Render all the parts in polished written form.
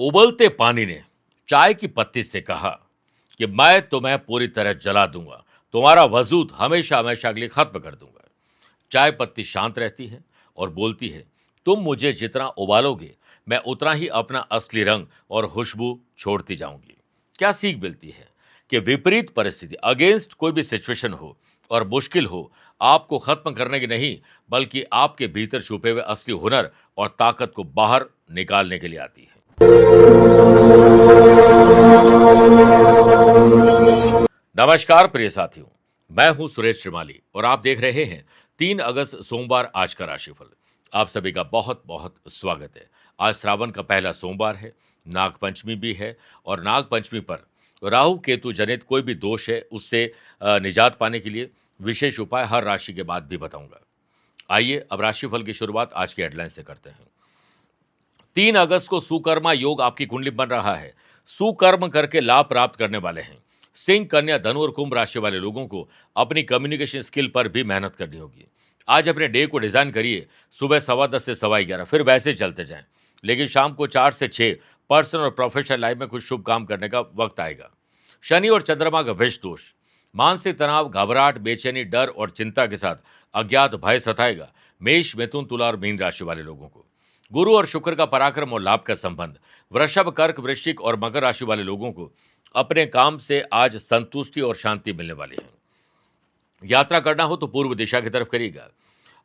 उबलते पानी ने चाय की पत्ती से कहा कि मैं तुम्हें पूरी तरह जला दूंगा, तुम्हारा वजूद हमेशा हमेशा के लिए खत्म कर दूंगा। चाय पत्ती शांत रहती है और बोलती है, तुम मुझे जितना उबालोगे मैं उतना ही अपना असली रंग और खुशबू छोड़ती जाऊंगी। क्या सीख मिलती है कि विपरीत परिस्थिति अगेंस्ट कोई भी सिचुएशन हो और मुश्किल हो, आपको खत्म करने की नहीं बल्कि आपके भीतर छुपे हुए असली हुनर और ताकत को बाहर निकालने के लिए आती है। नमस्कार प्रिय साथियों, मैं हूं सुरेश श्रीमाली और आप देख रहे हैं 3 अगस्त सोमवार आज का राशिफल। आप सभी का बहुत बहुत स्वागत है। आज श्रावण का पहला सोमवार है, नाग पंचमी भी है और नाग पंचमी पर राहु केतु जनित कोई भी दोष है उससे निजात पाने के लिए विशेष उपाय हर राशि के बाद भी बताऊंगा। आइए अब राशिफल की शुरुआत आज की हेडलाइन से करते हैं। 3 अगस्त को सुकर्मा योग आपकी कुंडली बन रहा है। सुकर्म करके लाभ प्राप्त करने वाले हैं। सिंह, कन्या, धनु और कुंभ राशि वाले लोगों को अपनी कम्युनिकेशन स्किल पर भी मेहनत करनी होगी। आज अपने डे को डिजाइन करिए, सुबह 10:15 से 11:15, फिर वैसे चलते जाएं। लेकिन शाम को 4 से 6 पर्सनल और प्रोफेशनल लाइफ में कुछ शुभ काम करने का वक्त आएगा। शनि और चंद्रमा का विष दोष, मानसिक तनाव, घबराहट, बेचैनी, डर और चिंता के साथ अज्ञात भय सताएगा मेष, मिथुन, तुला और मीन राशि वाले लोगों को। गुरु और शुक्र का पराक्रम और लाभ का संबंध, वृषभ, कर्क, वृश्चिक और मकर राशि वाले लोगों को अपने काम से आज संतुष्टि और शांति मिलने वाली है। यात्रा करना हो तो पूर्व दिशा की तरफ करिएगा।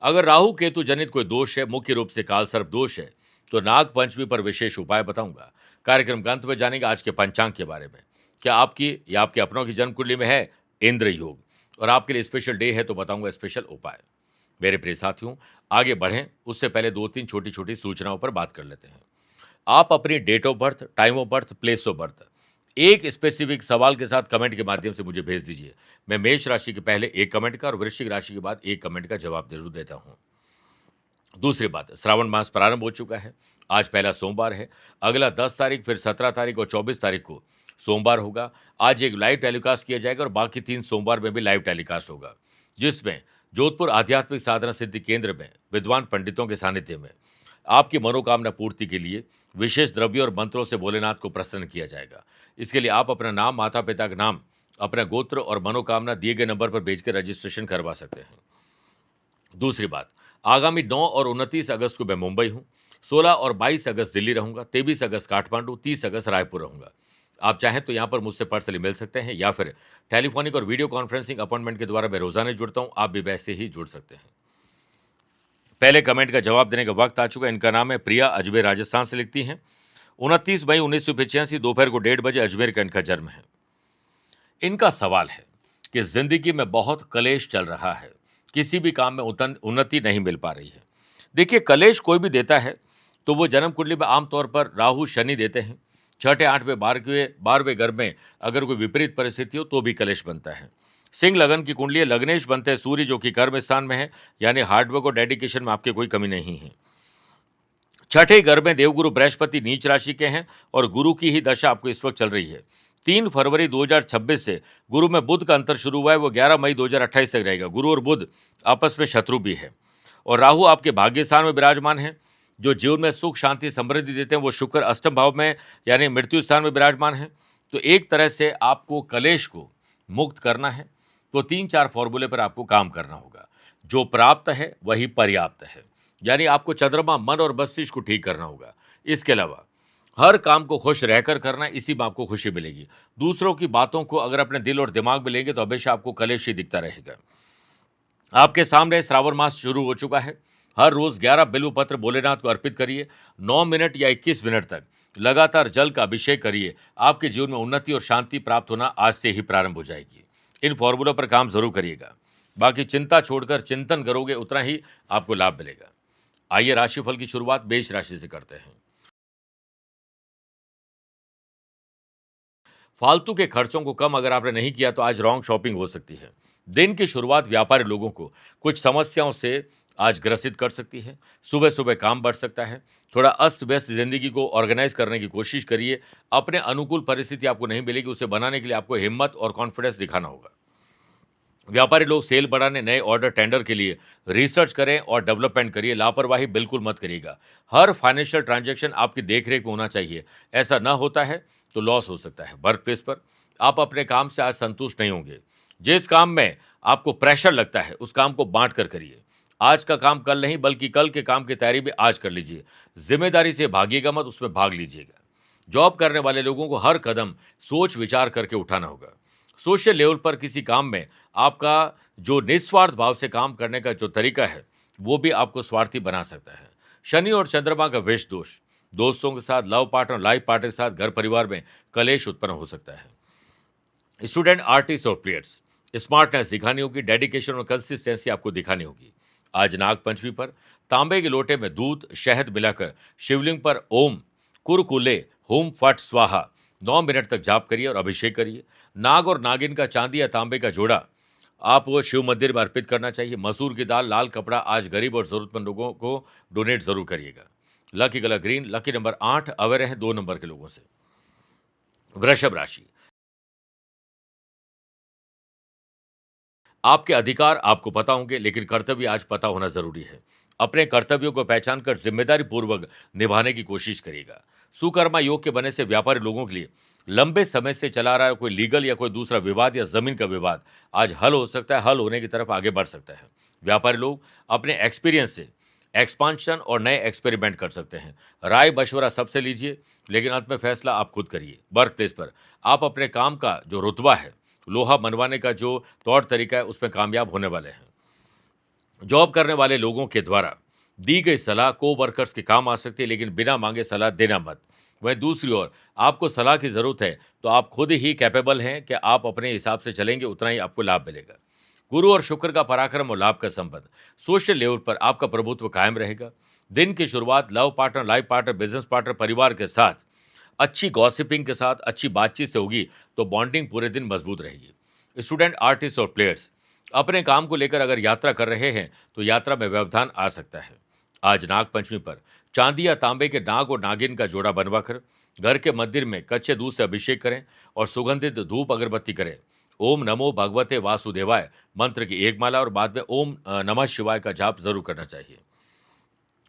अगर राहु केतु जनित कोई दोष है, मुख्य रूप से काल सर्प दोष है, तो नाग पंचमी पर विशेष उपाय बताऊंगा। कार्यक्रम के अंत में जानेंगे आज के पंचांग के बारे में। क्या आपकी या आपके अपनों की जन्म कुंडली में है इंद्र योग और आपके लिए स्पेशल डे है तो बताऊंगा स्पेशल उपाय। मेरे प्रिय साथियों, आगे बढ़ें उससे पहले 2-3 छोटी छोटी सूचनाओं पर बात कर लेते हैं। आप अपनी date of birth, time of birth, place of birth एक स्पेसिफिक सवाल के साथ कमेंट के माध्यम से मुझे भेज दीजिए। मैं मेष राशि के पहले एक कमेंट का और वृश्चिक राशि के बाद एक कमेंट का जवाब जरूर देता हूं। दूसरी बात, श्रावण मास प्रारंभ हो चुका है। आज पहला सोमवार है। अगला 10 तारीख, फिर 17 तारीख और 24 तारीख को सोमवार होगा। आज एक लाइव टेलीकास्ट किया जाएगा और बाकी 3 सोमवार में भी लाइव टेलीकास्ट होगा, जिसमें जोधपुर आध्यात्मिक साधना सिद्धि केंद्र में विद्वान पंडितों के सानिध्य में आपकी मनोकामना पूर्ति के लिए विशेष द्रव्यों और मंत्रों से भोलेनाथ को प्रसन्न किया जाएगा। इसके लिए आप अपना नाम, माता पिता का नाम, अपना गोत्र और मनोकामना दिए गए नंबर पर भेजकर रजिस्ट्रेशन करवा सकते हैं। दूसरी बात, आगामी 9 और 29 अगस्त को मैं मुंबई हूं, 16 और 22 अगस्त दिल्ली रहूंगा, 23 अगस्त काठमांडू, 30 अगस्त रायपुर रहूंगा। आप चाहें तो यहां पर मुझसे पर्सनली मिल सकते हैं या फिर टेलीफोनिक और वीडियो कॉन्फ्रेंसिंग अपॉइंटमेंट के द्वारा मैं रोजाना जुड़ता हूं, आप भी वैसे ही जुड़ सकते हैं। पहले कमेंट का जवाब देने का वक्त आ चुका है। इनका नाम है प्रिया, अजमेर राजस्थान से लिखती हैं। 29 मई 1985 दोपहर को 1:30 बजे अजमेर का इनका जन्म है। इनका सवाल है कि जिंदगी में बहुत कलेश चल रहा है, किसी भी काम में उन्नति नहीं मिल पा रही है। देखिए, कलेश कोई भी देता है तो वो जन्म कुंडली में आमतौर पर राहु, शनि देते हैं। 6ठे, 8वें, 12वें घर में अगर कोई विपरीत परिस्थिति हो तो भी कलेश बनता है। सिंह लगन की कुंडली है, लग्नेश बनते हैं सूर्य जो कि कर्म स्थान में है, यानी हार्डवर्क और डेडिकेशन में आपके कोई कमी नहीं है। 6ठे घर में देवगुरु बृहस्पति नीच राशि के हैं और गुरु की ही दशा आपको इस वक्त चल रही है। 3 फरवरी 2026 से गुरु में बुध का अंतर शुरू हुआ है, वो 11 मई 2028 तक रहेगा। गुरु और बुध आपस में शत्रु भी है और राहु आपके भाग्य स्थान में विराजमान है, जो जीवन में सुख, शांति, समृद्धि देते हैं। वो शुक्र अष्टम भाव में यानी मृत्यु स्थान में विराजमान है। तो एक तरह से आपको कलेश को मुक्त करना है तो 3-4 फॉर्मूले पर आपको काम करना होगा। जो प्राप्त है वही पर्याप्त है, यानी आपको चंद्रमा, मन और मस्तिष्क को ठीक करना होगा। इसके अलावा हर काम को खुश रहकर करना है, इसी में आपको खुशी मिलेगी। दूसरों की बातों को अगर अपने दिल और दिमाग में लेंगे तो हमेशा आपको कलेश ही दिखता रहेगा। आपके सामने श्रावण मास शुरू हो चुका है। हर रोज 11 बिल्व पत्र भोलेनाथ को अर्पित करिए। 9 मिनट या 21 मिनट तक लगातार जल का अभिषेक करिए। आपके जीवन में उन्नति और शांति प्राप्त होना आज से ही प्रारंभ हो जाएगी। इन फॉर्मूलों पर काम जरूर करिएगा। बाकी चिंता छोड़कर चिंतन करोगे उतना ही आपको लाभ मिलेगा। आइए राशिफल की शुरुआत मेष राशि से करते हैं। फालतू के खर्चों को कम अगर आपने नहीं किया तो आज रॉन्ग शॉपिंग हो सकती है। दिन की शुरुआत व्यापारी लोगों को कुछ समस्याओं से आज ग्रसित कर सकती है। सुबह सुबह काम बढ़ सकता है। थोड़ा अस्त व्यस्त जिंदगी को ऑर्गेनाइज करने की कोशिश करिए। अपने अनुकूल परिस्थिति आपको नहीं मिलेगी, उसे बनाने के लिए आपको हिम्मत और कॉन्फिडेंस दिखाना होगा। व्यापारी लोग सेल बढ़ाने, नए ऑर्डर टेंडर के लिए रिसर्च करें और डेवलपमेंट करिए। लापरवाही बिल्कुल मत करिएगा। हर फाइनेंशियल ट्रांजैक्शन आपकी देखरेख में होना चाहिए। ऐसा ना होता है तो लॉस हो सकता है। वर्क प्लेस पर आप अपने काम से आज संतुष्ट नहीं होंगे। जिस काम में आपको प्रेशर लगता है उस काम को बांट कर करिए। आज का काम कल नहीं बल्कि कल के काम की तैयारी भी आज कर लीजिए। जिम्मेदारी से भागिएगा मत, उसमें भाग लीजिएगा। जॉब करने वाले लोगों को हर कदम सोच विचार करके उठाना होगा। सोशल लेवल पर किसी काम में आपका जो निस्वार्थ भाव से काम करने का जो तरीका है, वो भी आपको स्वार्थी बना सकता है। शनि और चंद्रमा का विष दोष, दोस्तों के साथ, लव पार्टनर, लाइफ पार्टनर के साथ, घर परिवार में कलेश उत्पन्न हो सकता है। स्टूडेंट, आर्टिस्ट और प्लेयर्स, स्मार्टनेस दिखानी होगी, डेडिकेशन और कंसिस्टेंसी आपको दिखानी होगी। आज नाग पंचमी पर तांबे के लोटे में दूध शहद मिलाकर शिवलिंग पर ओम कुरकुले हुम फट स्वाहा 9 मिनट तक जाप करिए और अभिषेक करिए। नाग और नागिन का चांदी या तांबे का जोड़ा आप वो शिव मंदिर में अर्पित करना चाहिए। मसूर की दाल, लाल कपड़ा आज गरीब और जरूरतमंद लोगों को डोनेट जरूर करिएगा। Lucky colour green, lucky number 8 away रहें 2 नंबर के लोगों से। वृषभ राशि, आपके अधिकार आपको पता होंगे लेकिन कर्तव्य आज पता होना जरूरी है। अपने कर्तव्यों को पहचान कर जिम्मेदारी पूर्वक निभाने की कोशिश करिएगा। सुकर्मा योग के बनने से व्यापारी लोगों के लिए लंबे समय से चला रहा कोई लीगल या कोई दूसरा विवाद या जमीन का विवाद आज हल हो सकता है, हल होने की तरफ आगे बढ़ सकता है। व्यापारी लोग अपने एक्सपीरियंस से एक्सपांशन और नए एक्सपेरिमेंट कर सकते हैं। राय मशवरा सबसे लीजिए लेकिन अंत में फैसला आप खुद करिए। वर्क प्लेस पर आप अपने काम का जो रुतबा है, लोहा मनवाने का जो तौर तरीका है, उसमें कामयाब होने वाले हैं। जॉब करने वाले लोगों के द्वारा दी गई सलाह को वर्कर्स के काम आ सकती है लेकिन बिना मांगे सलाह देना मत। वहीं दूसरी ओर आपको सलाह की जरूरत है तो आप खुद ही कैपेबल हैं कि आप अपने हिसाब से चलेंगे, उतना ही आपको लाभ मिलेगा। गुरु और शुक्र का पराक्रम और लाभ का संबंध, सोशल लेवल पर आपका प्रभुत्व कायम रहेगा। दिन की शुरुआत love partner, life partner, business partner, परिवार के साथ अच्छी गॉसिपिंग के साथ, अच्छी बातचीत से होगी तो बॉन्डिंग पूरे दिन मजबूत रहेगी। स्टूडेंट, आर्टिस्ट और प्लेयर्स अपने काम को लेकर अगर यात्रा कर रहे हैं तो यात्रा में व्यवधान आ सकता है। आज नाग पंचमी पर चांदी या तांबे के नाग और नागिन का जोड़ा बनवाकर घर के मंदिर में कच्चे दूध से अभिषेक करें और सुगंधित धूप अगरबत्ती करें। ओम नमो भगवते वासुदेवाय मंत्र की एक माला और बाद में ओम नमः शिवाय का जाप जरूर करना चाहिए।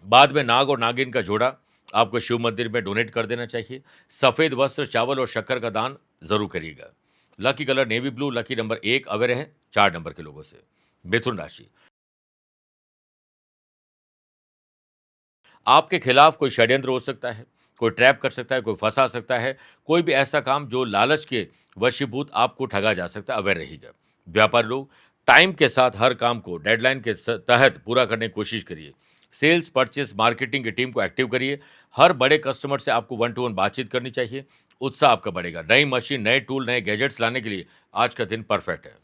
बाद में नाग और नागिन का जोड़ा आपको शिव मंदिर में डोनेट कर देना चाहिए। सफेद वस्त्र, चावल और शक्कर का दान जरूर करिएगा। Lucky colour navy blue, lucky number 1 away रहे 4 नंबर के लोगों से। मिथुन राशि, आपके खिलाफ कोई षड्यंत्र हो सकता है, कोई ट्रैप कर सकता है, कोई फंसा सकता है, कोई भी ऐसा काम जो लालच के वशीभूत आपको ठगा जा सकता है, अवेयर रहिएगा। व्यापारी लोग टाइम के साथ हर काम को डेडलाइन के तहत पूरा करने की कोशिश करिए। सेल्स, परचेस, मार्केटिंग की टीम को एक्टिव करिए। हर बड़े कस्टमर से आपको 1 to 1 बातचीत करनी चाहिए। उत्साह आपका बढ़ेगा। नई मशीन, नए टूल, नए गैजेट्स लाने के लिए आज का दिन परफेक्ट है।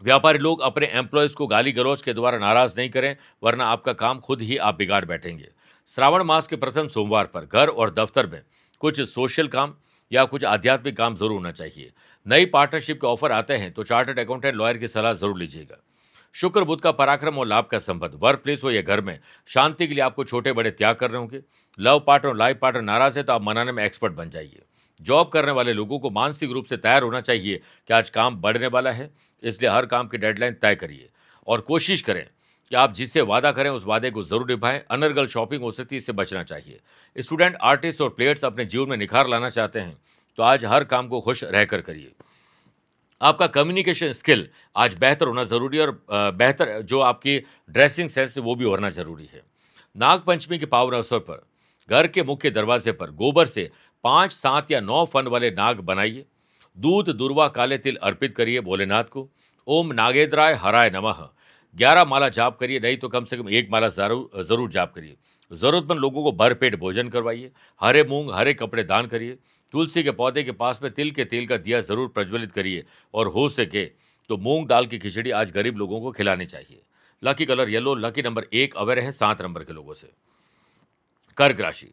व्यापारी लोग अपने एम्प्लॉयज को गाली गलौज के द्वारा नाराज नहीं करें वरना आपका काम खुद ही आप बिगाड़ बैठेंगे। श्रावण मास के प्रथम सोमवार पर घर और दफ्तर में कुछ सोशल काम या कुछ आध्यात्मिक काम जरूर होना चाहिए। नई पार्टनरशिप के ऑफर आते हैं तो चार्टर्ड अकाउंटेंट, लॉयर की सलाह जरूर लीजिएगा। शुक्र बुध का पराक्रम और लाभ का संबंध, वर्क प्लेस हो या घर में शांति के लिए आपको छोटे बड़े त्याग करने होंगे। लव पार्टनर और लाइफ पार्टनर नाराज है तो आप मनाने में एक्सपर्ट बन जाइए। जॉब करने वाले लोगों को मानसिक रूप से तैयार होना चाहिए कि आज काम बढ़ने वाला है, इसलिए हर काम की डेडलाइन तय करिए और कोशिश करें कि आप जिससे वादा करें उस वादे को जरूर निभाएं। अनर्गल शॉपिंग हो सकती है, इससे बचना चाहिए। स्टूडेंट, आर्टिस्ट और प्लेयर्स अपने जीवन में निखार लाना चाहते हैं तो आज हर काम को खुश रहकर करिए। आपका कम्युनिकेशन स्किल आज बेहतर होना जरूरी है और बेहतर जो आपकी ड्रेसिंग सेंस है वो भी होना जरूरी है। नाग पंचमी के पावन अवसर पर घर के मुख्य दरवाजे पर गोबर से 5, 7 या 9 फन वाले नाग बनाइए। दूध, दुर्वा, काले तिल अर्पित करिए भोलेनाथ को। ओम नागेंद्राय हराय नमः 11 माला जाप करिए, नहीं तो कम से कम 1 माला जरूर जरूर जाप करिए। जरूरतमंद लोगों को भरपेट भोजन करवाइए। हरे मूंग, हरे कपड़े दान करिए। तुलसी के पौधे के पास में तिल के तेल का दिया जरूर प्रज्वलित करिए और हो सके तो मूंग दाल की खिचड़ी आज गरीब लोगों को खिलानी चाहिए। Lucky colour yellow, lucky number 1 aware है 7 नंबर के लोगों से। कर्क राशि,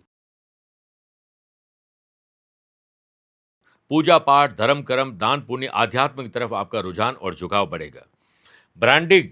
पूजा पाठ, धर्म कर्म, दान पुण्य, आध्यात्म की तरफ आपका रुझान और झुकाव बढ़ेगा। ब्रांडिंग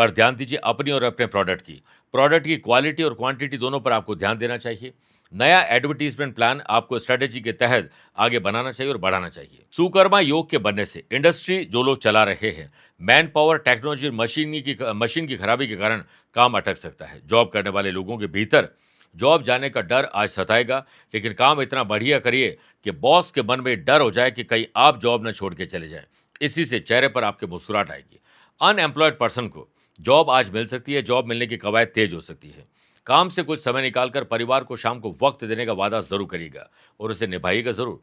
पर ध्यान दीजिए अपनी और अपने प्रोडक्ट की क्वालिटी और क्वांटिटी दोनों पर आपको ध्यान देना चाहिए। नया एडवर्टाइजमेंट प्लान आपको स्ट्रेटेजी के तहत आगे बनाना चाहिए और बढ़ाना चाहिए। सुकर्मा योग के बनने से इंडस्ट्री जो लोग चला रहे हैं, मैन पावर, टेक्नोलॉजी और मशीन की खराबी के कारण काम अटक सकता है। जॉब करने वाले लोगों के भीतर जॉब जाने का डर आज सताएगा, लेकिन काम इतना बढ़िया करिए कि बॉस के मन में डर हो जाए कि कहीं आप जॉब न छोड़ के चले जाएं। इसी से चेहरे पर आपके मुस्कुराहट आएगी। अनएम्प्लॉयड पर्सन को जॉब आज मिल सकती है। जॉब मिलने की कवायद तेज हो सकती है। काम से कुछ समय निकालकर परिवार को शाम को वक्त देने का वादा जरूर करिएगा और उसे निभाइएगा जरूर।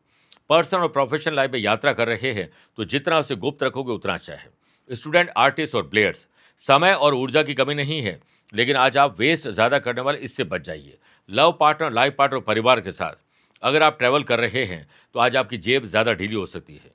पर्सनल और प्रोफेशनल लाइफ में यात्रा कर रहे हैं तो जितना उसे गुप्त रखोगे उतना अच्छा है। स्टूडेंट, आर्टिस्ट और प्लेयर्स, समय और ऊर्जा की कमी नहीं है, लेकिन आज आप वेस्ट ज्यादा करने वाले, इससे बच जाइए। लव पार्टनर, लाइफ पार्टनर, परिवार के साथ अगर आप ट्रैवल कर रहे हैं तो आज आपकी जेब ज्यादा ढीली हो सकती है।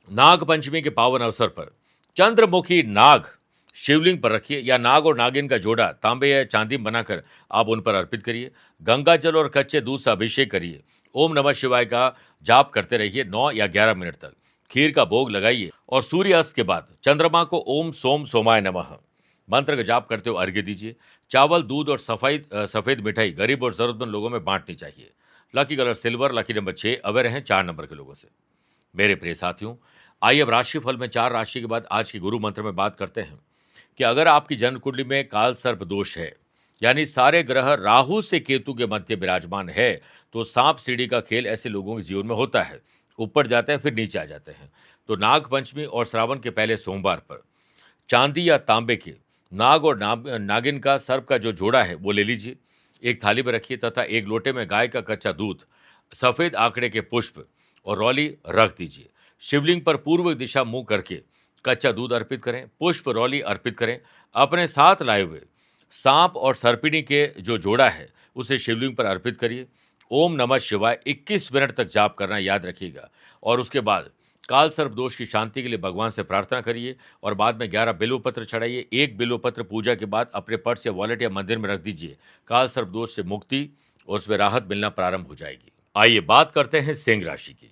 नाग पंचमी के पावन अवसर पर चंद्रमुखी नाग शिवलिंग पर रखिए या नाग और नागिन का जोड़ा तांबे या चांदी में बनाकर आप उन पर अर्पित करिए। गंगा जल और कच्चे दूध से अभिषेक करिए। ओम नमः शिवाय का जाप करते रहिए 9 या 11 मिनट तक। खीर का भोग लगाइए और सूर्यास्त के बाद चंद्रमा को ओम सोम सोमाय नमः मंत्र का जाप करते हुए अर्घ्य दीजिए। चावल, दूध और सफेद मिठाई गरीब और जरूरतमंद लोगों में बांटनी चाहिए। Lucky colour silver, lucky number 6, away रहें 4 नंबर के लोगों से। मेरे प्रिय साथियों, आइए अब राशिफल में 4 राशि के बाद आज के गुरु मंत्र में बात करते हैं कि अगर आपकी जन्म कुंडली में काल सर्प दोष है, यानी सारे ग्रह राहु से केतु के मध्य विराजमान है, तो सांप सीढ़ी का खेल ऐसे लोगों के जीवन में होता है। ऊपर जाते हैं फिर नीचे आ जाते हैं। तो नाग पंचमी और श्रावण के पहले सोमवार पर चांदी या तांबे के नाग और नागिन का सर्प का जो जोड़ा है वो ले लीजिए। एक थाली में रखिए तथा एक लोटे में गाय का कच्चा दूध, सफेद आंकड़े के पुष्प और रौली रख दीजिए। शिवलिंग पर पूर्व दिशा मुंह करके कच्चा दूध अर्पित करें, पुष्प रौली अर्पित करें। अपने साथ लाए हुए सांप और सर्पिणी के जो जोड़ा है उसे शिवलिंग पर अर्पित करिए। ओम नमः शिवाय 21 मिनट तक जाप करना याद रखिएगा और उसके बाद काल सर्प दोष की शांति के लिए भगवान से प्रार्थना करिए और बाद में 11 बिल्वपत्र चढ़ाइए। एक बिल्वपत्र पूजा के बाद अपने पर्स या वॉलेट या मंदिर में रख दीजिए। काल सर्प दोष से मुक्ति और उसमें राहत मिलना प्रारंभ हो जाएगी। आइए बात करते हैं सिंह राशि की।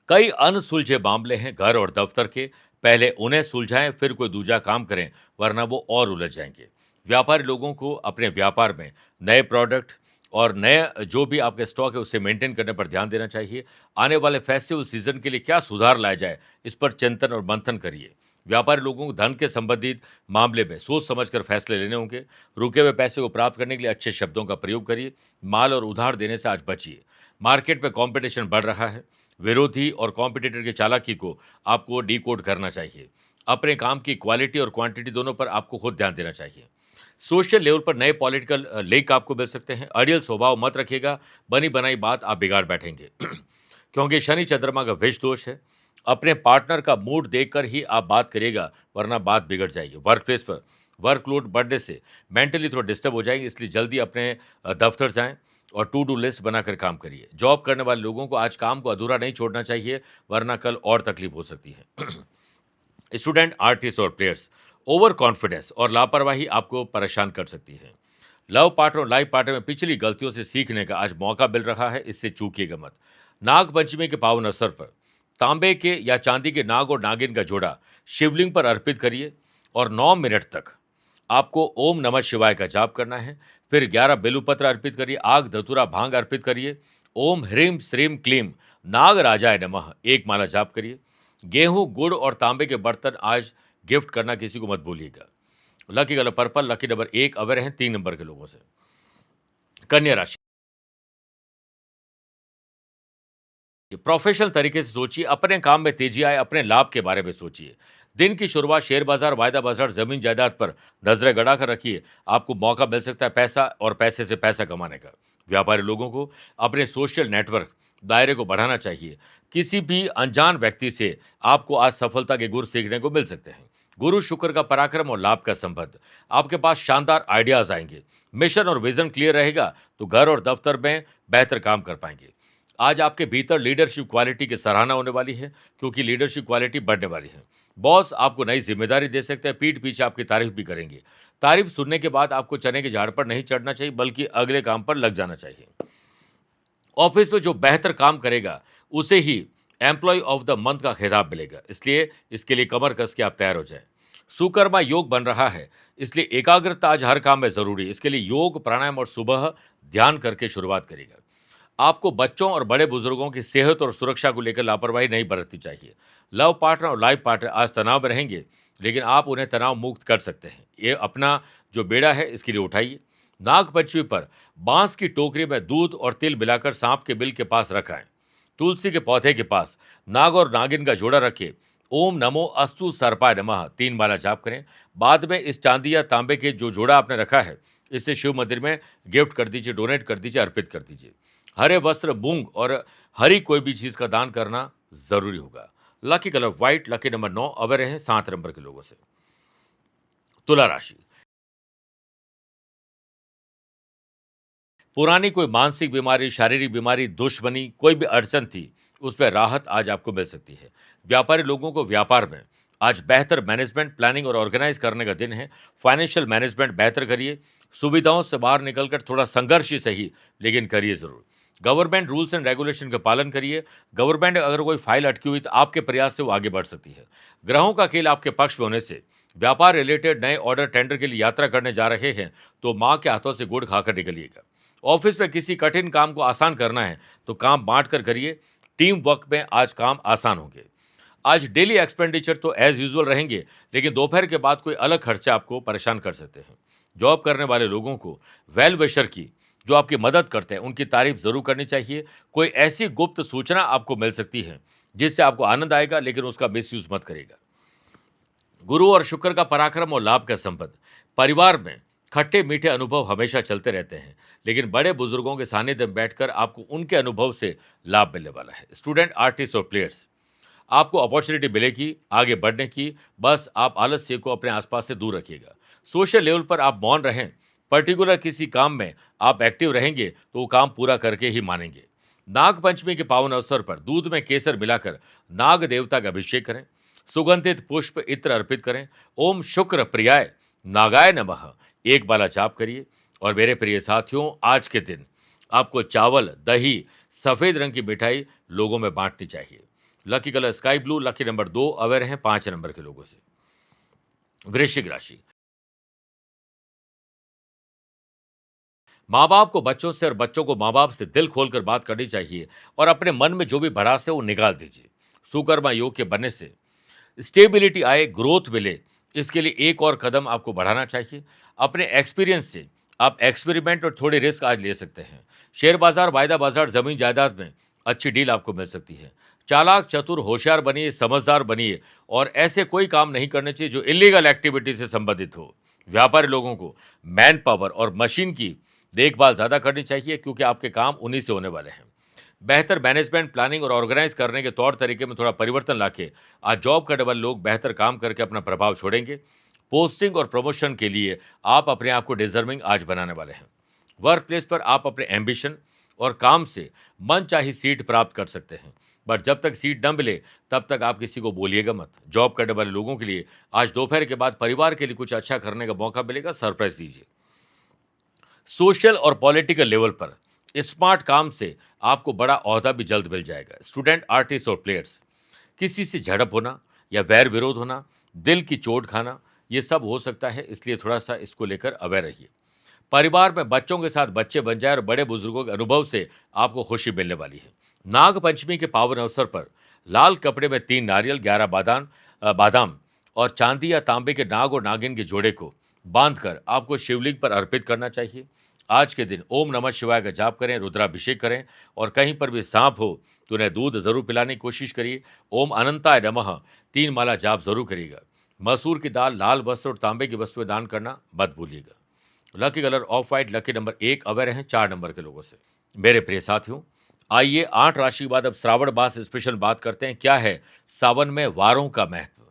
कई अनसुलझे मामले हैं घर और दफ्तर के, पहले उन्हें सुलझाएं फिर कोई दूजा काम करें, वरना वो और उलझ जाएंगे। व्यापारी लोगों को अपने व्यापार में नए प्रोडक्ट और नए जो भी आपके स्टॉक है उसे मेंटेन करने पर ध्यान देना चाहिए। आने वाले फेस्टिवल सीजन के लिए क्या सुधार लाया जाए, इस पर चिंतन और मंथन करिए। व्यापारी लोगों को धन के संबंधित मामले में सोच समझकर फैसले लेने होंगे। रुके हुए पैसे को प्राप्त करने के लिए अच्छे शब्दों का प्रयोग करिए। माल और उधार देने से आज बचिए। मार्केट में कंपटीशन बढ़ रहा है। विरोधी और कॉम्पिटिटर की चालाकी को आपको डिकोड करना चाहिए। अपने काम की क्वालिटी और क्वांटिटी दोनों पर आपको खुद ध्यान देना चाहिए। सोशल लेवल पर नए पॉलिटिकल लिंक आपको मिल सकते हैं। अड़ियल स्वभाव मत रखिएगा, बनी बनाई बात आप बिगाड़ बैठेंगे क्योंकि शनि चंद्रमा का विष दोष है। अपने पार्टनर का मूड देखकर ही आप बात करिएगा, वरना बात बिगड़ जाएगी। वर्क प्लेस पर वर्कलोड बढ़ने से मेंटली थोड़ा डिस्टर्ब हो जाएंगे, इसलिए जल्दी अपने दफ्तर जाएं और टू डू लिस्ट बनाकर काम करिए। जॉब करने वाले लोगों को आज काम को अधूरा नहीं छोड़ना चाहिए, वरना कल और तकलीफ हो सकती है स्टूडेंट, आर्टिस्ट और प्लेयर्स, ओवर कॉन्फिडेंस और लापरवाही आपको परेशान कर सकती है। लव पार्टनर और लाइफ पार्टनर में पिछली गलतियों से सीखने का आज मौका मिल रहा है, इससे चूकिएगा मत। नाग पंचमी के पावन अवसर पर तांबे के या चांदी के नाग और नागिन का जोड़ा शिवलिंग पर अर्पित करिए और 9 मिनट तक आपको ओम नमः शिवाय का जाप करना है। फिर 11 बेलूपत्र अर्पित करिए, आग, धतूरा, भांग अर्पित करिए। ओम ह्रीम श्रीम क्लीम नाग राजाय नमः एक माला जाप करिए। गेहूं, गुड़ और तांबे के बर्तन आज गिफ्ट करना किसी को मत भूलिएगा। Lucky colour purple, lucky number 1, away रहें 3 नंबर के लोगों से। कन्या राशि, प्रोफेशनल तरीके से सोचिए, अपने काम में तेजी आए, अपने लाभ के बारे में सोचिए। दिन की शुरुआत शेयर बाजार, वायदा बाजार, जमीन जायदाद पर नजरें गड़ा कर रखिए। आपको मौका मिल सकता है पैसा और पैसे से पैसा कमाने का। व्यापारी लोगों को अपने सोशल नेटवर्क दायरे को बढ़ाना चाहिए। किसी भी अनजान व्यक्ति से आपको आज सफलता के गुर सीखने को मिल सकते हैं। गुरु शुक्र का पराक्रम और लाभ का संबंध, आपके पास शानदार आइडियाज आएंगे। मिशन और विजन क्लियर रहेगा तो घर और दफ्तर में बेहतर काम कर पाएंगे। आज आपके भीतर लीडरशिप क्वालिटी की सराहना होने वाली है, क्योंकि लीडरशिप क्वालिटी बढ़ने वाली है। बॉस आपको नई जिम्मेदारी दे सकते हैं, पीठ पीछे आपकी तारीफ भी करेंगे। तारीफ सुनने के बाद आपको चने के झाड़ पर नहीं चढ़ना चाहिए, बल्कि अगले काम पर लग जाना चाहिए। ऑफिस में जो बेहतर काम करेगा उसे ही एम्प्लॉय ऑफ द मंथ का खिताब मिलेगा, इसलिए इसके लिए कमर कस के आप तैयार हो जाएं। सुकर्मा योग बन रहा है, इसलिए एकाग्रता आज हर काम में जरूरी है। इसके लिए योग, प्राणायाम और सुबह ध्यान करके शुरुआत करेगा। आपको बच्चों और बड़े बुजुर्गों की सेहत और सुरक्षा को लेकर लापरवाही नहीं बरतनी चाहिए। लव पार्टनर और लाइफ पार्टनर आज तनाव में रहेंगे, लेकिन आप उन्हें तनाव मुक्त कर सकते हैं। ये अपना जो बेड़ा है इसके लिए उठाइए। नाग पंचमी पर बांस की टोकरी में दूध और तिल मिलाकर सांप के बिल के पास रखाएं। तुलसी के पौधे के पास नाग और नागिन का जोड़ा रखें। ओम नमो अस्तु सर्पाय नमः 3 माला जाप करें। बाद में इस चांदी या तांबे के जो जोड़ा आपने रखा है, इसे शिव मंदिर में गिफ्ट कर दीजिए, डोनेट कर दीजिए, अर्पित कर दीजिए। हरे वस्त्र, मूंग और हरी कोई भी चीज का दान करना जरूरी होगा। Lucky colour white, lucky number 9 away रहे 7 नंबर के लोगों से। तुला राशि, पुरानी कोई मानसिक बीमारी, शारीरिक बीमारी, दुश्मनी, कोई भी अड़चन थी, उस पर राहत आज आपको मिल सकती है। व्यापारी लोगों को व्यापार में आज बेहतर मैनेजमेंट, प्लानिंग और ऑर्गेनाइज करने का दिन है। फाइनेंशियल मैनेजमेंट बेहतर करिए। सुविधाओं से बाहर निकलकर थोड़ा संघर्ष ही सही, लेकिन करिए जरूर। गवर्नमेंट रूल्स एंड रेगुलेशन का पालन करिए। गवर्नमेंट अगर कोई फाइल अटकी हुई तो आपके प्रयास से वो आगे बढ़ सकती है। ग्रहों का खेल आपके पक्ष में होने से व्यापार रिलेटेड नए ऑर्डर, टेंडर के लिए यात्रा करने जा रहे हैं, तो माँ के हाथों से गुड़ खाकर निकलिएगा। ऑफिस में किसी कठिन काम को आसान करना है तो काम बांट कर करिए। टीम वर्क में आज काम आसान होंगे। आज डेली एक्सपेंडिचर तो एज यूजुअल रहेंगे, लेकिन दोपहर के बाद कोई अलग खर्चे आपको परेशान कर सकते हैं। जॉब करने वाले लोगों को वेल विशर की जो आपकी मदद करते हैं उनकी तारीफ जरूर करनी चाहिए। कोई ऐसी गुप्त सूचना आपको मिल सकती है जिससे आपको आनंद आएगा, लेकिन उसका मिसयूज मत करेगा। गुरु और शुक्र का पराक्रम और लाभ का संबंध, परिवार में खट्टे मीठे अनुभव हमेशा चलते रहते हैं, लेकिन बड़े बुजुर्गों के सानिध्य में बैठकर आपको उनके अनुभव से लाभ मिलने वाला है। स्टूडेंट, आर्टिस्ट और प्लेयर्स, आपको अपॉर्चुनिटी मिलेगी आगे बढ़ने की, बस आप आलस्य को अपने आसपास से दूर रखिएगा। सोशल लेवल पर आप मौन रहें। पर्टिकुलर किसी काम में आप एक्टिव रहेंगे तो वो काम पूरा करके ही मानेंगे। नाग पंचमी के पावन अवसर पर दूध में केसर मिलाकर नाग देवता का अभिषेक करें। सुगंधित पुष्प इत्र अर्पित करें। ओम शुक्र प्रियाय नागाय नमः 1 माला जाप करिए। और मेरे प्रिय साथियों, आज के दिन आपको चावल, दही, सफेद रंग की मिठाई लोगों में बांटनी चाहिए। Lucky colour sky blue, lucky number 2 away रहे 5 नंबर के लोगों से। वृश्चिक राशि, माँ बाप को बच्चों से और बच्चों को माँ बाप से दिल खोलकर बात करनी चाहिए और अपने मन में जो भी भड़ास है वो निकाल दीजिए। सुकर्मा योग के बनने से स्टेबिलिटी आए, ग्रोथ मिले, इसके लिए एक और कदम आपको बढ़ाना चाहिए। अपने एक्सपीरियंस से आप एक्सपेरिमेंट और थोड़े रिस्क आज ले सकते हैं। शेयर बाजार, वायदा बाजार, जमीन जायदाद में अच्छी डील आपको मिल सकती है। चालाक, चतुर, होशियार बनिए, समझदार बनिए और ऐसे कोई काम नहीं करने चाहिए जो इलीगल एक्टिविटी से संबंधित हो। व्यापारी लोगों को मैन पावर और मशीन की देखभाल ज़्यादा करनी चाहिए, क्योंकि आपके काम उन्हीं से होने वाले हैं। बेहतर मैनेजमेंट, प्लानिंग और ऑर्गेनाइज करने के तौर तरीके में थोड़ा परिवर्तन लाके आज जॉब करने वाले लोग बेहतर काम करके अपना प्रभाव छोड़ेंगे। पोस्टिंग और प्रमोशन के लिए आप अपने आप को डिजर्विंग आज बनाने वाले हैं। वर्क प्लेस पर आप अपने एम्बिशन और काम से मनचाही सीट प्राप्त कर सकते हैं, बट जब तक सीट न मिले तब तक आप किसी को बोलिएगा मत। जॉब करने वाले लोगों के लिए आज दोपहर के बाद परिवार के लिए कुछ अच्छा करने का मौका मिलेगा, सरप्राइज दीजिए। सोशल और पॉलिटिकल लेवल पर स्मार्ट काम से आपको बड़ा ओहदा भी जल्द मिल जाएगा। स्टूडेंट, आर्टिस्ट और प्लेयर्स, किसी से झड़प होना या वैर विरोध होना, दिल की चोट खाना, ये सब हो सकता है, इसलिए थोड़ा सा इसको लेकर अवेयर रहिए। परिवार में बच्चों के साथ बच्चे बन जाए और बड़े बुजुर्गों के अनुभव से आपको खुशी मिलने वाली है। नाग पंचमी के पावन अवसर पर लाल कपड़े में 3 नारियल, 11 बादाम और चांदी या तांबे के नाग और नागिन के जोड़े को बांधकर आपको शिवलिंग पर अर्पित करना चाहिए। आज के दिन ओम नमः शिवाय का जाप करें, रुद्राभिषेक करें और कहीं पर भी सांप हो तो उन्हें दूध जरूर पिलाने की कोशिश करिए। ओम अनंताय नमः 3 माला जाप जरूर करिएगा। मसूर की दाल, लाल वस्त्र और तांबे की वस्तुएं दान करना मत भूलिएगा। Lucky colour of white, lucky number 1 away रहे 4 नंबर के लोगों से। मेरे प्रिय साथियों, आइए 8 राशि के बाद अब श्रावण मास स्पेशल बात करते हैं। क्या है सावन में वारों का महत्व।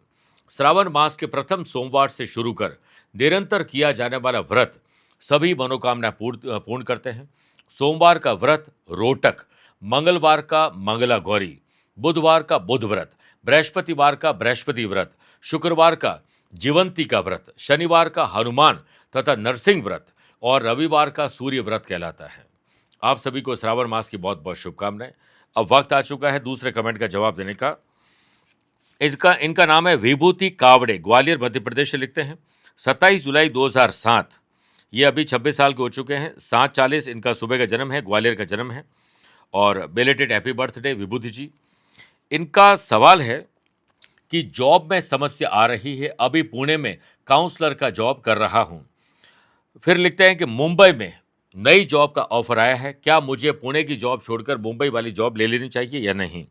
श्रावण मास के प्रथम सोमवार से शुरू कर निरंतर किया जाने वाला व्रत सभी मनोकामना पूर्ण करते हैं। सोमवार का व्रत रोटक, मंगलवार का मंगला गौरी, बुधवार का बुध व्रत, बृहस्पतिवार का बृहस्पति व्रत, शुक्रवार का जीवंती का व्रत, शनिवार का हनुमान तथा नरसिंह व्रत और रविवार का सूर्य व्रत कहलाता है। आप सभी को श्रावण मास की बहुत बहुत शुभकामनाएं। अब वक्त आ चुका है दूसरे कमेंट का जवाब देने का। इनका इनका नाम है विभूति कावड़े, ग्वालियर मध्य प्रदेश से लिखते हैं। 27 जुलाई 2007, ये अभी 26 साल के हो चुके हैं। 7:40 इनका सुबह का जन्म है, ग्वालियर का जन्म है। और बेलेटेड हैप्पी बर्थडे विभूति जी। इनका सवाल है कि जॉब में समस्या आ रही है, अभी पुणे में काउंसलर का जॉब कर रहा हूं। फिर लिखते हैं कि मुंबई में नई जॉब का ऑफर आया है, क्या मुझे पुणे की जॉब छोड़कर मुंबई वाली जॉब ले लेनी चाहिए या नहीं।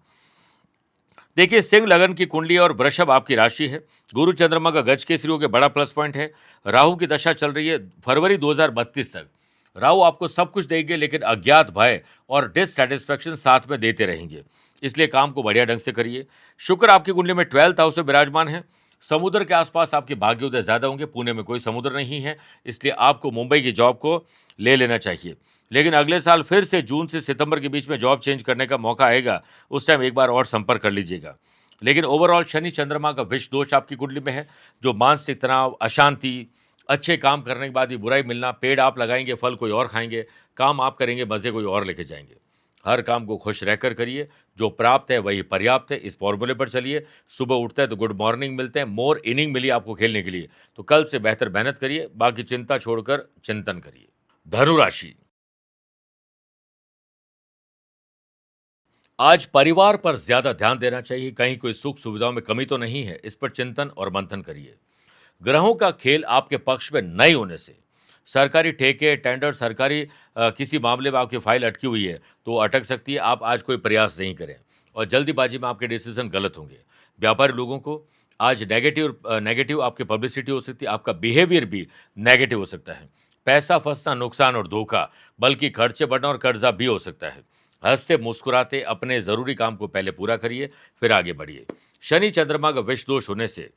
देखिए, सिंह लगन की कुंडली और वृषभ आपकी राशि है। गुरु चंद्रमा का गज केसरियों के बड़ा प्लस पॉइंट है। राहु की दशा चल रही है फरवरी 2032 तक। राहु आपको सब कुछ देंगे, लेकिन अज्ञात भय और डिससैटिस्फैक्शन साथ में देते रहेंगे, इसलिए काम को बढ़िया ढंग से करिए। शुक्र आपकी कुंडली में 12th हाउस में विराजमान है। समुद्र के आसपास आपके भाग्योदय ज्यादा होंगे। पुणे में कोई समुद्र नहीं है, इसलिए आपको मुंबई की जॉब को ले लेना चाहिए। लेकिन अगले साल फिर से जून से सितंबर के बीच में जॉब चेंज करने का मौका आएगा, उस टाइम एक बार और संपर्क कर लीजिएगा। लेकिन ओवरऑल शनि चंद्रमा का विष दोष आपकी कुंडली में है, जो मानसिक तनाव, अशांति, अच्छे काम करने के बाद ही बुराई मिलना, पेड़ आप लगाएंगे फल कोई और खाएंगे, काम आप करेंगे मजे कोई और लेके जाएंगे। हर काम को खुश रहकर करिए, जो प्राप्त है वही पर्याप्त है, इस फॉर्मूले पर चलिए। सुबह उठते हैं तो गुड मॉर्निंग मिलते हैं, मोर इनिंग मिली आपको खेलने के लिए, तो कल से बेहतर मेहनत करिए, बाकी चिंता छोड़कर चिंतन करिए। धनु राशि, आज परिवार पर ज्यादा ध्यान देना चाहिए, कहीं कोई सुख सुविधाओं में कमी तो नहीं है, इस पर चिंतन और मंथन करिए। ग्रहों का खेल आपके पक्ष में नहीं होने से सरकारी ठेके, टेंडर, सरकारी किसी मामले में आपकी फाइल अटकी हुई है तो वो अटक सकती है। आप आज कोई प्रयास नहीं करें और जल्दीबाजी में आपके डिसीजन गलत होंगे। व्यापारी लोगों को आज नेगेटिव आपकी पब्लिसिटी हो सकती है, आपका बिहेवियर भी नेगेटिव हो सकता है। पैसा फंसना, नुकसान और धोखा, बल्कि खर्चे बढ़ना और कर्जा भी हो सकता है। हंसते मुस्कुराते अपने जरूरी काम को पहले पूरा करिए, फिर आगे बढ़िए। शनि चंद्रमा का विष दोष होने से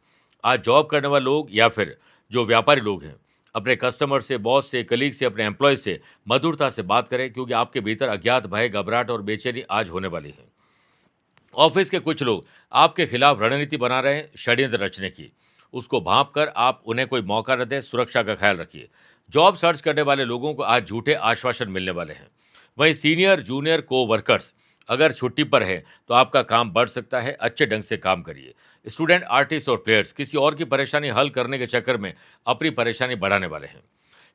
आज जॉब करने वाले लोग या फिर जो व्यापारी लोग हैं, अपने कस्टमर से, बॉस से, कलीग से, अपने एम्प्लॉय से मधुरता से बात करें, क्योंकि आपके भीतर अज्ञात भय, घबराहट और बेचैनी आज होने वाली है। ऑफिस के कुछ लोग आपके खिलाफ रणनीति बना रहे हैं षड्यंत्र रचने की, उसको भांप कर आप उन्हें कोई मौका न दें, सुरक्षा का ख्याल रखिए। जॉब सर्च करने वाले लोगों को आज झूठे आश्वासन मिलने वाले हैं। वहीं सीनियर जूनियर को वर्कर्स अगर छुट्टी पर है तो आपका काम बढ़ सकता है, अच्छे ढंग से काम करिए। स्टूडेंट, आर्टिस्ट और प्लेयर्स किसी और की परेशानी हल करने के चक्कर में अपनी परेशानी बढ़ाने वाले हैं।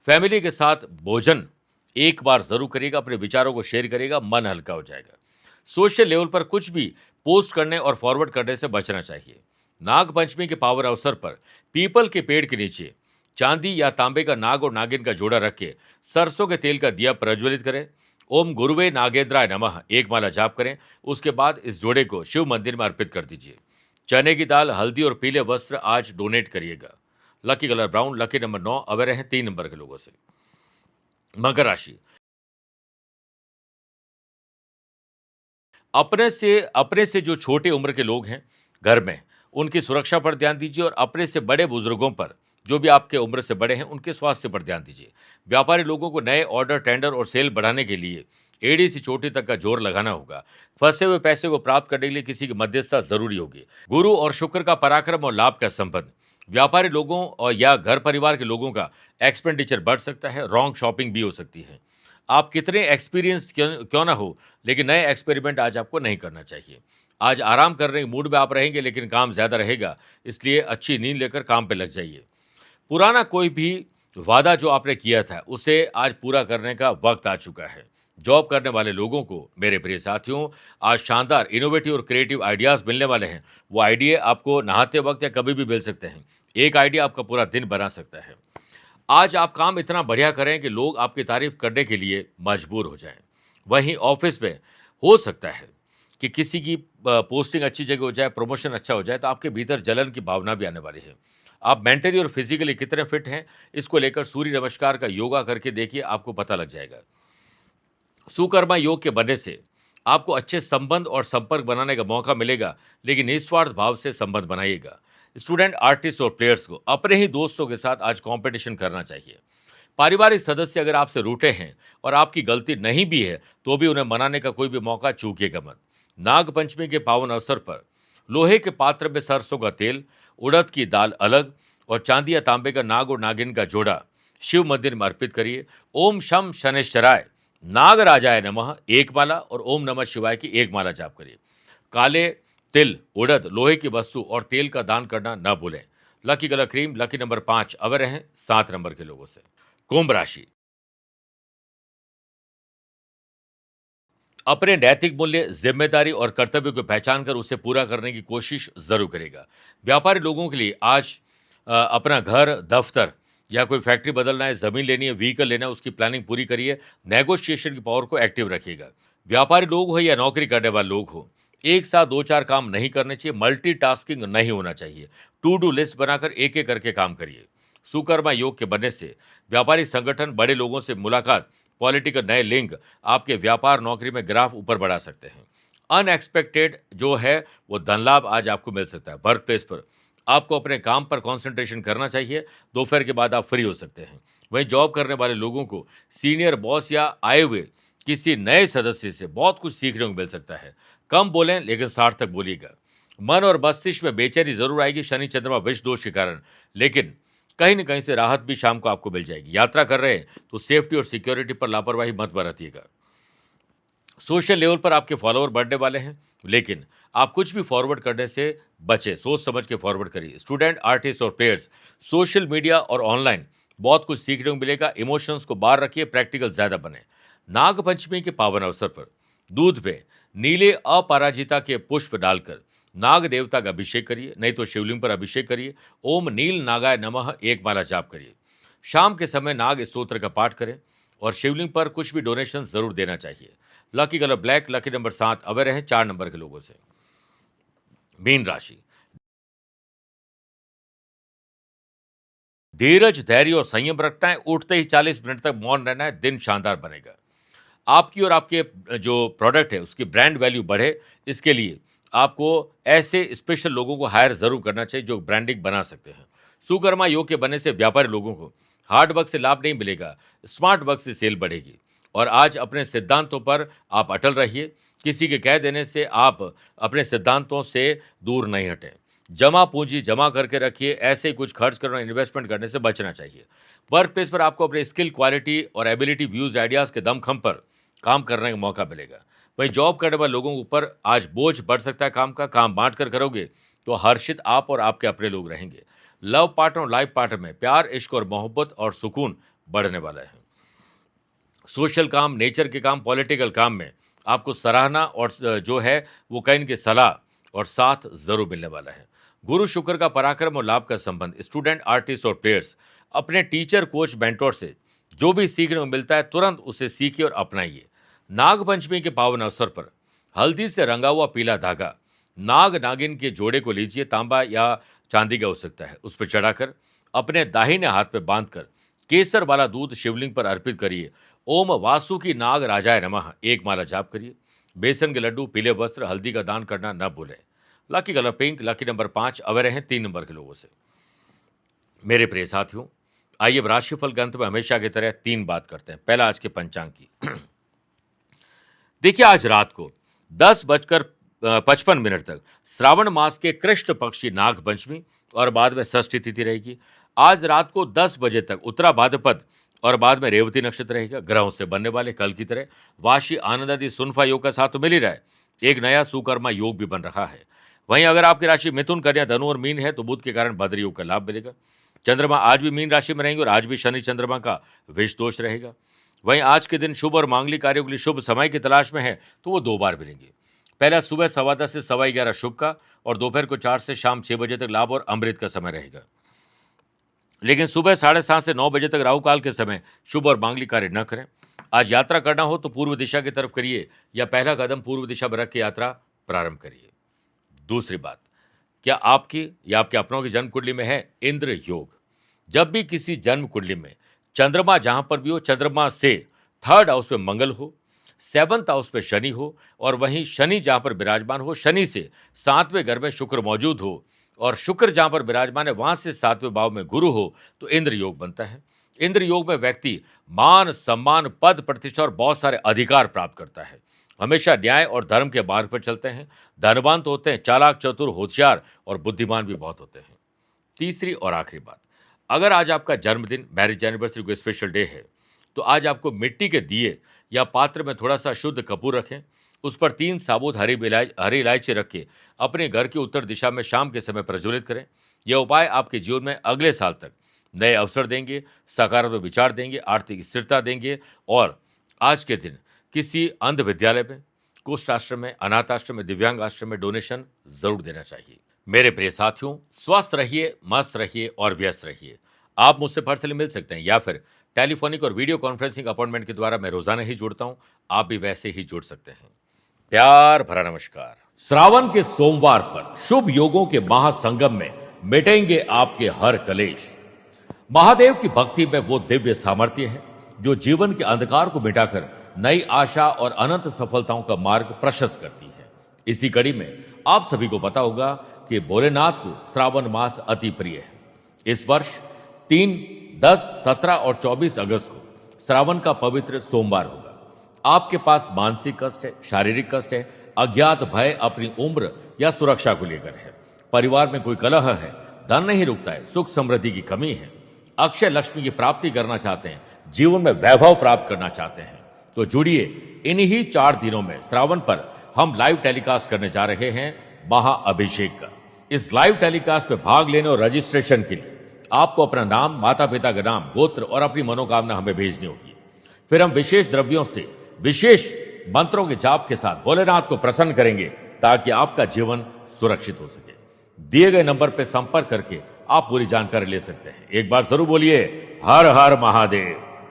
फैमिली के साथ भोजन एक बार जरूर करिएगा, अपने विचारों को शेयर करिएगा, मन हल्का हो जाएगा। सोशल लेवल पर कुछ भी पोस्ट करने और फॉरवर्ड करने से बचना चाहिए। नाग पंचमी के पावन अवसर पर पीपल के पेड़ के नीचे चांदी या तांबे का नाग और नागिन का जोड़ा रख के सरसों के तेल का दिया प्रज्वलित करें। ओम गुरुवे नागेंद्राय नमः एक माला जाप करें। उसके बाद इस जोड़े को शिव मंदिर में अर्पित कर दीजिए। चने की दाल, हल्दी और पीले वस्त्र आज डोनेट करिएगा। Lucky colour brown, lucky number 9, aware हैं 3 नंबर के लोगों से। मकर राशि, अपने से जो छोटे उम्र के लोग हैं घर में, उनकी सुरक्षा पर ध्यान दीजिए और अपने से बड़े बुजुर्गों पर, जो भी आपके उम्र से बड़े हैं, उनके स्वास्थ्य पर ध्यान दीजिए। व्यापारी लोगों को नए ऑर्डर, टेंडर और सेल बढ़ाने के लिए एड़ी से चोटी तक का जोर लगाना होगा। फंसे हुए पैसे को प्राप्त करने के लिए किसी की मध्यस्थता जरूरी होगी। गुरु और शुक्र का पराक्रम और लाभ का संबंध, व्यापारी लोगों और या घर परिवार के लोगों का एक्सपेंडिचर बढ़ सकता है, रॉन्ग शॉपिंग भी हो सकती है। आप कितने एक्सपीरियंस क्यों ना हो, लेकिन नए एक्सपेरिमेंट आज आपको नहीं करना चाहिए। आज आराम करने के मूड में आप रहेंगे, लेकिन काम ज्यादा रहेगा, इसलिए अच्छी नींद लेकर काम पे लग जाइए। पुराना कोई भी वादा जो आपने किया था, उसे आज पूरा करने का वक्त आ चुका है। जॉब करने वाले लोगों को, मेरे प्रिय साथियों, आज शानदार, इनोवेटिव और क्रिएटिव आइडियाज मिलने वाले हैं। वो आइडिया आपको नहाते वक्त या कभी भी मिल सकते हैं। एक आइडिया आपका पूरा दिन बना सकता है। आज आप काम इतना बढ़िया करें कि लोग आपकी तारीफ करने के लिए मजबूर हो जाएं। वहीं ऑफिस में हो सकता है कि किसी की पोस्टिंग अच्छी जगह हो जाए, प्रमोशन अच्छा हो जाए, तो आपके भीतर जलन की भावना भी आने वाली है। आप मेंटली और फिजिकली कितने फिट हैं, इसको लेकर सूर्य नमस्कार का योगा करके देखिए, आपको पता लग जाएगा। सुकर्मा योग के बनने से आपको अच्छे संबंध और संपर्क बनाने का मौका मिलेगा, लेकिन निस्वार्थ भाव से संबंध बनाइएगा। स्टूडेंट, आर्टिस्ट और प्लेयर्स को अपने ही दोस्तों के साथ आज कंपटीशन करना चाहिए। पारिवारिक सदस्य अगर आपसे रूठे हैं और आपकी गलती नहीं भी है, तो भी उन्हें मनाने का कोई भी मौका चूकिएगा मत। नाग पंचमी के पावन अवसर पर लोहे के पात्र में सरसों का तेल, उड़द की दाल अलग और चांदी या तांबे का नाग और नागिन का जोड़ा शिव मंदिर में अर्पित करिए। ओम शम शनेश्चराय नाग राजाय नमः एक माला और ओम नमः शिवाय की एक माला जाप करिए। काले तिल, उड़द, लोहे की वस्तु और तेल का दान करना न भूलें। Lucky colour cream, lucky number 5 अवर रहें 7 नंबर के लोगों से। कुंभ राशि, अपने नैतिक मूल्य, जिम्मेदारी और कर्तव्य को पहचान कर उसे पूरा करने की कोशिश जरूर करेगा। व्यापारी लोगों के लिए आज अपना घर, दफ्तर या कोई फैक्ट्री बदलना है, जमीन लेनी है, व्हीकल लेना है, उसकी प्लानिंग पूरी करिए। नेगोशिएशन की पावर को एक्टिव रखिएगा। व्यापारी लोग हो या नौकरी करने वाले लोग हो, एक साथ दो चार काम नहीं करने चाहिए। मल्टीटास्किंग नहीं होना चाहिए। टू डू लिस्ट बनाकर एक एक करके काम करिए। सुकर्मा योग के बनने से व्यापारिक संगठन, बड़े लोगों से मुलाकात, पॉलिटिकल नए लिंक आपके व्यापार, नौकरी में ग्राफ ऊपर बढ़ा सकते हैं। अनएक्सपेक्टेड जो है वो धन लाभ आज आपको मिल सकता है। वर्क प्लेस पर आपको अपने काम पर कंसंट्रेशन करना चाहिए। दोपहर के बाद आप फ्री हो सकते हैं। वहीं जॉब करने वाले लोगों को सीनियर बॉस या आए हुए किसी नए सदस्य से बहुत कुछ सीखने को मिल सकता है। कम बोलें लेकिन सार्थक बोलिएगा। मन और मस्तिष्क में बेचैनी जरूर आएगी शनि चंद्रमा विष दोष के कारण, लेकिन कहीं न कहीं से राहत भी शाम को आपको मिल जाएगी। यात्रा कर रहे हैं तो सेफ्टी और सिक्योरिटी पर लापरवाही मत बरतिएगा। सोशल लेवल पर आपके फॉलोअर बढ़ने वाले हैं, लेकिन आप कुछ भी फॉरवर्ड करने से बचें। सोच समझ के फॉरवर्ड करिए। स्टूडेंट, आर्टिस्ट और प्लेयर्स सोशल मीडिया और ऑनलाइन बहुत कुछ सीखने को मिलेगा। इमोशंस को बाहर रखिए, प्रैक्टिकल ज्यादा बने। नाग पंचमी के पावन अवसर पर दूध में नीले अपराजिता के पुष्प डालकर नाग देवता का अभिषेक करिए, नहीं तो शिवलिंग पर अभिषेक करिए। ओम नील नागाय नमः एक माला जाप करिए। शाम के समय नाग स्तोत्र का पाठ करें और शिवलिंग पर कुछ भी डोनेशन जरूर देना चाहिए। Lucky colour black, lucky number 7 away रहें 4 नंबर के लोगों से। मीन राशि, धीरज, धैर्य और संयम रखना है। उठते ही 40 मिनट तक मौन रहना है। दिन शानदार बनेगा। आपकी और आपके जो प्रोडक्ट है उसकी ब्रांड वैल्यू बढ़े, इसके लिए आपको ऐसे स्पेशल लोगों को हायर जरूर करना चाहिए जो ब्रांडिंग बना सकते हैं। सुकर्मा योग के बनने से व्यापारी लोगों को हार्ड वर्क से लाभ नहीं मिलेगा, स्मार्ट वर्क से सेल बढ़ेगी। और आज अपने सिद्धांतों पर आप अटल रहिए। किसी के कह देने से आप अपने सिद्धांतों से दूर नहीं हटें। जमा पूंजी जमा करके रखिए। ऐसे ही कुछ खर्च करना, इन्वेस्टमेंट करने से बचना चाहिए। वर्क प्लेस पर आपको अपने स्किल, क्वालिटी और एबिलिटी, व्यूज, आइडियाज के दमखम पर काम करने का मौका मिलेगा। वहीं जॉब करने वाले लोगों के ऊपर आज बोझ बढ़ सकता है। काम बांट कर करोगे तो हर्षित आप और आपके अपने लोग रहेंगे। लव पार्टनर और लाइफ पार्टनर में प्यार, इश्क और मोहब्बत और सुकून बढ़ने वाला है। सोशल काम, नेचर के काम, पॉलिटिकल काम में आपको सराहना और जो है वो कहीं की सलाह और साथ जरूर मिलने वाला है। गुरु शुक्र का पराक्रम और लाभ का संबंध। स्टूडेंट, आर्टिस्ट और प्लेयर्स अपने टीचर, कोच, मेंटोर से जो भी सीखने को मिलता है तुरंत उसे सीखिए और अपनाइए। नाग पंचमी के पावन अवसर पर हल्दी से रंगा हुआ पीला धागा नाग नागिन के जोड़े को लीजिए। तांबा या चांदी का हो सकता है। उस पर चढ़ाकर अपने दाहिने हाथ पे बांधकर केसर वाला दूध शिवलिंग पर अर्पित करिए। ओम वासुकी नाग राजाय नमः एक माला जाप करिए। बेसन के लड्डू, पीले वस्त्र, हल्दी का दान करना न भूलें। Lucky colour pink, lucky number 5 away रहें 3 नंबर के लोगों से। मेरे प्रिय साथियों, आइए अब राशिफल के अंत में हमेशा की तरह 3 बात करते हैं। पहला आज के पंचांग की। देखिए, आज रात को 10:55 तक श्रावण मास के कृष्ण पक्षी नाग पंचमी और बाद में षष्ठी तिथि रहेगी। आज रात को 10 बजे तक उत्तरा भाद्रपद और बाद में रेवती नक्षत्र रहेगा। ग्रहों से बनने वाले कल की तरह वाशी, आनंद आदि, सुनफा योग का साथ तो मिल ही रहा है। एक नया सुकर्मा योग भी बन रहा है। वहीं अगर आपकी राशि मिथुन, कन्या, धनु और मीन है तो बुध के कारण भद्र योग का लाभ मिलेगा। चंद्रमा आज भी मीन राशि में रहेंगे और आज भी शनि चंद्रमा का विष दोष रहेगा। वहीं आज के दिन शुभ और मांगलिक कार्यों के लिए शुभ समय की तलाश में है तो वो 2 बार मिलेंगे। पहला सुबह 10:15 से 11:15 शुभ का और दोपहर को 4 से शाम 6 बजे तक लाभ और अमृत का समय रहेगा। लेकिन सुबह 7:30 से 9 बजे तक राहु काल के समय शुभ और मांगलिक कार्य न करें। आज यात्रा करना हो तो पूर्व दिशा की तरफ करिए या पहला कदम पूर्व दिशा में रख के यात्रा प्रारंभ करिए। दूसरी बात, क्या आपकी या आपके अपनों की जन्म कुंडली में है इंद्र योग? जब भी किसी जन्म कुंडली में चंद्रमा जहां पर भी हो, चंद्रमा से 3rd हाउस में मंगल हो, 7th हाउस में शनि हो और वहीं शनि जहां पर विराजमान हो, शनि से 7वें घर में शुक्र मौजूद हो और शुक्र जहां पर विराजमान है वहां से 7वें भाव में गुरु हो तो इंद्र योग बनता है। इंद्र योग में व्यक्ति मान, सम्मान, पद, प्रतिष्ठा और बहुत सारे अधिकार प्राप्त करता है। हमेशा न्याय और धर्म के मार्ग पर चलते हैं। धनवान तो होते हैं, चालाक, चतुर, होशियार और बुद्धिमान भी बहुत होते हैं। तीसरी और आखिरी बात, अगर आज आपका जन्मदिन, मैरिज एनिवर्सरी, कोई स्पेशल डे है तो आज आपको मिट्टी के दिए या पात्र में थोड़ा सा शुद्ध कपूर रखें, उस पर 3 साबुत हरी इलायची रख के अपने घर की उत्तर दिशा में शाम के समय प्रज्वलित करें। यह उपाय आपके जीवन में अगले साल तक नए अवसर देंगे, सकारात्मक विचार देंगे, आर्थिक स्थिरता देंगे और आज के दिन किसी अंध विद्यालय में, कुष्ठ आश्रम में, अनाथ आश्रम में, दिव्यांग आश्रम में डोनेशन जरूर देना चाहिए। मेरे प्रिय साथियों, स्वस्थ रहिए, मस्त रहिए और व्यस्त रहिए। आप मुझसे पर्सनली मिल सकते हैं या फिर टेलीफोनिक और वीडियो कॉन्फ्रेंसिंग अपॉइंटमेंट के द्वारा मैं रोजाना ही जुड़ता हूं, आप भी वैसे ही जुड़ सकते हैं। प्यार भरा नमस्कार। श्रावण के सोमवार पर शुभ योगों के महासंगम में मिटेंगे आपके हर कलेश। महादेव की भक्ति में वो दिव्य सामर्थ्य है जो जीवन के अंधकार को मिटाकर नई आशा और अनंत सफलताओं का मार्ग प्रशस्त करती है। इसी कड़ी में आप सभी को पता होगा कि भोलेनाथ को श्रावण मास अति प्रिय है। इस वर्ष 3, 10, 17 और 24 अगस्त को श्रावण का पवित्र सोमवार होगा। आपके पास मानसिक कष्ट है, शारीरिक कष्ट है, अज्ञात भय अपनी उम्र या सुरक्षा को लेकर है, परिवार में कोई कलह है, धन नहीं रुकता है, सुख समृद्धि की कमी है, अक्षय लक्ष्मी की प्राप्ति करना चाहते हैं, जीवन में वैभव प्राप्त करना चाहते हैं, तो जुड़िए इन्हीं 4 दिनों में श्रावण पर हम लाइव टेलीकास्ट करने जा रहे हैं महाअभिषेक का। इस लाइव टेलीकास्ट में भाग लेने और रजिस्ट्रेशन के लिए आपको अपना नाम, माता पिता का नाम, गोत्र और अपनी मनोकामना हमें भेजनी होगी। फिर हम विशेष द्रव्यों से, विशेष मंत्रों के जाप के साथ भोलेनाथ को प्रसन्न करेंगे ताकि आपका जीवन सुरक्षित हो सके। दिए गए नंबर पर संपर्क करके आप पूरी जानकारी ले सकते हैं। एक बार जरूर बोलिए हर हर महादेव।